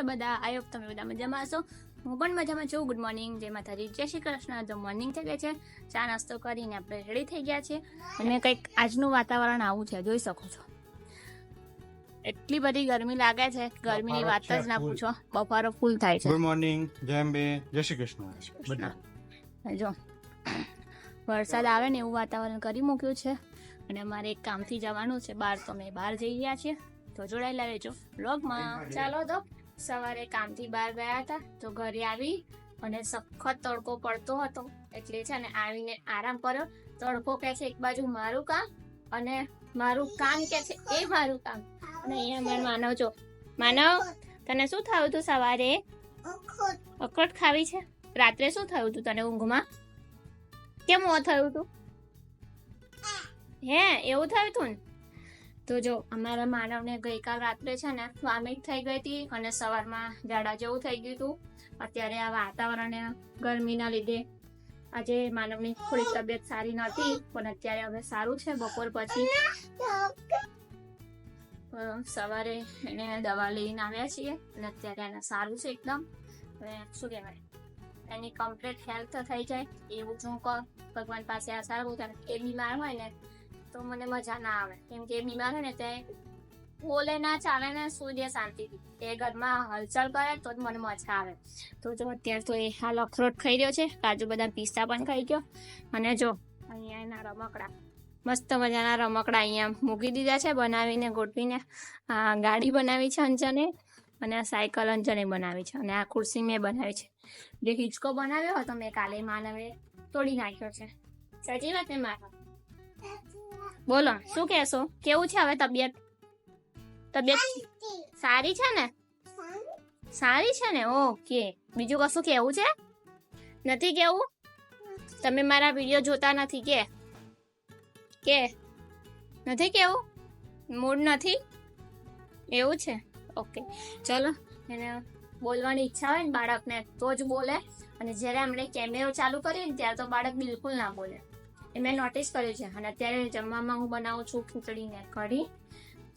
છે બધા? I hope તમે બધા મજામાં હશો. હું પણ મજામાં છું. ગુડ મોર્નિંગ, જય માતાજી, જય શ્રી કૃષ્ણ. તો મોર્નિંગ થઈ ગઈ છે, ચા નાસ્તો કરીને આપણે રેડી થઈ ગયા છે અને કંઈક આજનું વાતાવરણ આવું છે, જોઈ શકો છો. એટલી બધી ગરમી લાગે છે, ગરમીની વાત જ ના પૂછો. બફારો ફૂલ થાય છે. ગુડ મોર્નિંગ, જય અંબે, જય શ્રી કૃષ્ણ. જો વરસાદ આવે ને એવું વાતાવરણ કરી મૂક્યું છે અને અમારે એક કામથી જવાનું છે બહાર, તો અમે બહાર જઈ રહ્યા છીએ. તો જોડાયેલા રહેજો વ્લોગમાં. ચાલો તો સવારે કામથી બહાર ગયા હતા, તો ઘરે આવી અને સખત તડકો પડતો હતો, એટલે છે ને આવીને આરામ કર્યો. તડકો કે છે એક બાજુ મારું કામ અને મારું કામ કે છે એ મારું કામ. અને અહીંયા મારો માનવ જો, માનવ તને શું થયું હતું સવારે? અખરોટ ખાવી છે? રાત્રે શું થયું હતું તને ઊંઘમાં? કેમ મોં થયું હતું? હે એવું થયું હતું ને? તો જો અમારા માનવને ગઈકાલ રાત્રે છે ને વોમિટ થઈ ગઈ હતી અને સવારમાં ઝાડા જેવું થઈ ગયું હતું. અત્યારે આ વાતાવરણ ગરમીના લીધે આજે માનવની થોડી તબિયત સારી નહોતી, પણ અત્યારે હવે સારું છે. બપોર પછી સવારે એને દવા લઈને આવ્યા છીએ અને અત્યારે એને સારું છે એકદમ. હવે શું કહેવાય, એની કમ્પ્લીટ હેલ્થ થઈ જાય એવું જ હું કહું. ભગવાન પાસે આ સારું થાય. એ બીમાર હોય ને તો મને મજા ના આવે, કેમ કે એ બીમાર હોય ને તે બોલે ના ચાલે ને સુઈ દે શાંતિથી. એ ઘરમાં હલચલ કરે તો જ મને મજા આવે. તો જો અત્યારે તો એ હાલ અખરોટ ખાઈ રહ્યો છે, કાજુ બદામ પિસ્તા પણ ખાઈ ગયો. અને જો અહીંયા એના રમકડા, મસ્ત મજાના રમકડા અહીંયા મૂકી દીધા છે બનાવીને ગોઠવીને. આ ગાડી બનાવી છે અંજને અને આ સાયકલ અંજને બનાવી છે અને આ ખુરશી મેં બનાવી છે. જે હિંચકો બનાવ્યો હતો મેં કાલે, માનવે તોડી નાખ્યો છે. સાચી વાત ને મારા? બોલો શું કહેશો? કેવું છે હવે તબિયત? તબિયત સારી છે ને? સારી છે ને? ઓકે. બીજું કશું કેવું છે? નથી કેવું? તમે મારા વિડીયો જોતા નથી કે નથી કેવું? મૂડ નથી એવું છે? ઓકે ચલો. એને બોલવાની ઈચ્છા હોય ને બાળકને તો જ બોલે, અને જ્યારે આપણે કેમેરો ચાલુ કરીએ ને ત્યારે તો બાળક બિલકુલ ના બોલે. એ મેં નોટિસ કર્યું છે. અને અત્યારે જમવામાં હું બનાવું છું ખીચડી ને કઢી.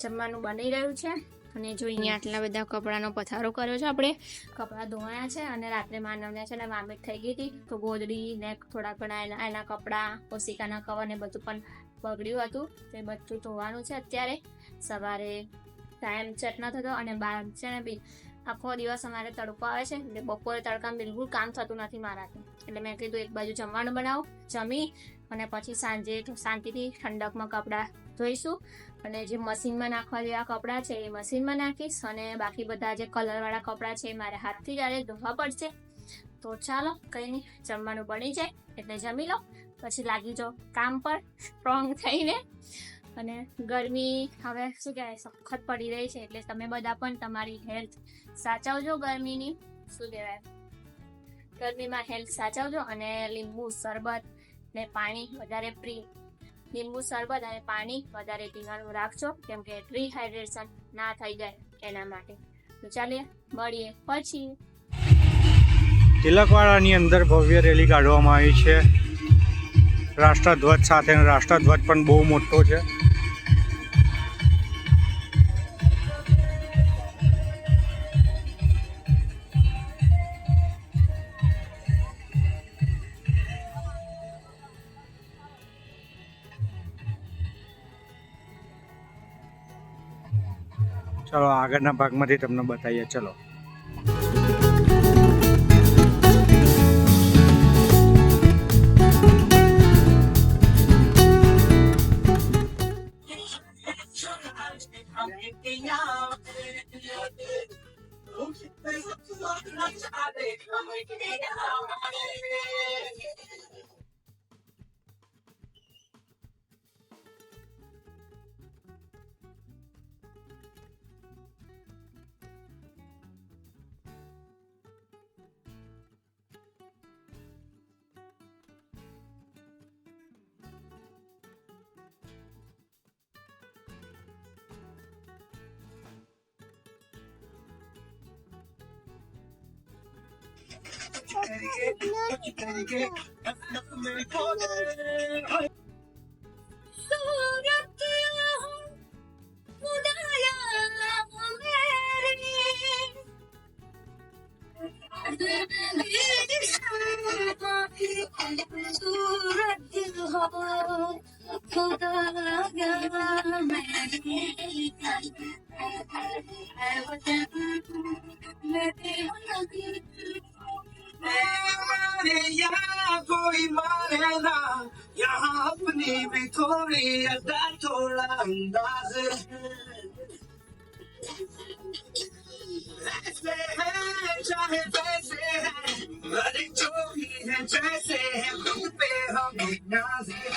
જમવાનું બની રહ્યું છે. અને જો અહીંયા આટલા બધા કપડાનો પથારો કર્યો છે આપણે. કપડાં ધોવાયા છે અને રાત્રે માનવને છે ને વોમિટ થઈ ગઈ હતી, તો ગોદડી ને થોડા ઘણા એના કપડાં, ઓશિકાના કવર ને બધું પણ બગડ્યું હતું. તે બધું ધોવાનું છે અત્યારે. સવારે ટાઈમ સેટ ન થતો અને બહાર છે ને બી આખો દિવસ અમારે તડકો આવે છે, એટલે બપોરે તડકામાં બિલકુલ કામ થતું નથી મારાથી. એટલે મેં કીધું એક બાજુ જમવાનું બનાવું, જમી અને પછી સાંજે શાંતિથી ઠંડકમાં કપડાં ધોઈશું. અને જે મશીનમાં નાખવા જેવા કપડાં છે એ મશીનમાં નાખીશ, અને બાકી બધા જે કલરવાળા કપડાં છે એ મારે હાથથી જ ધોવા પડશે. તો ચાલો કંઈ નહીં, જમવાનું બની જાય એટલે જમી લો, પછી લાગી જાઓ કામ પર સ્ટ્રોંગ થઈને. અને ગરમી હવે શું કહેવાય સખત પડી રહી છે, એટલે તમે બધા પણ તમારી હેલ્થ સાચવજો. ગરમીની શું કહેવાય, ગરમીમાં હેલ્થ સાચવજો. અને લીંબુ શરબત ને પાણી વધારે લીંબુ શરબત અને પાણી વધારે પીવાનું રાખજો, કેમ કે ડિહાઇડ્રેશન ના થઈ જાય એના માટે. તો ચાલીએ મળીએ પછી. તિલકવાડાની અંદર ભવ્ય રેલી કાઢવામાં આવી છે રાષ્ટ્રધ્વજ સાથે. રાષ્ટ્રધ્વજ પણ બહુ મોટો છે. ચલો આગળના ભાગમાંથી તમને બતાવીએ. ચલો मारे यहाँ कोई मारे ना, यहाँ अपनी भी थोड़ी अदा थोड़ा अंदाज ऐसे है चाहे वैसे है, अरे जो भी है जैसे है खुद पे हम नाज है।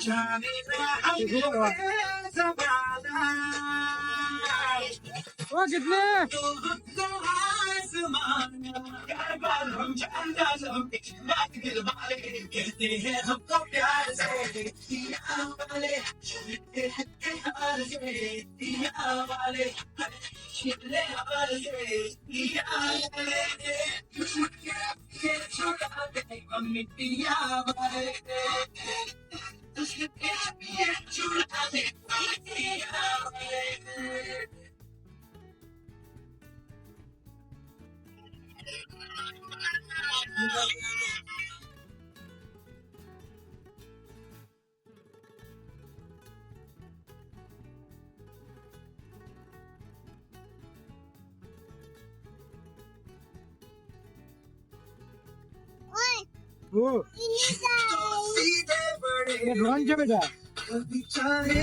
जाने ना हमको ज़माना ओ कितने तो हमको आसमान हर बार हम जानता हम बात दिल वाले कहते हैं हमको प्यार से दिया वाले हार से दिया वाले छिले हार से दिया वाले ये छुड़ा दे हम मिट्टिया वाले ये छुड़ा दे हम मिट्टिया वाले। ओ सीधे बड़े ये ड्रोन છે બેટા चाहे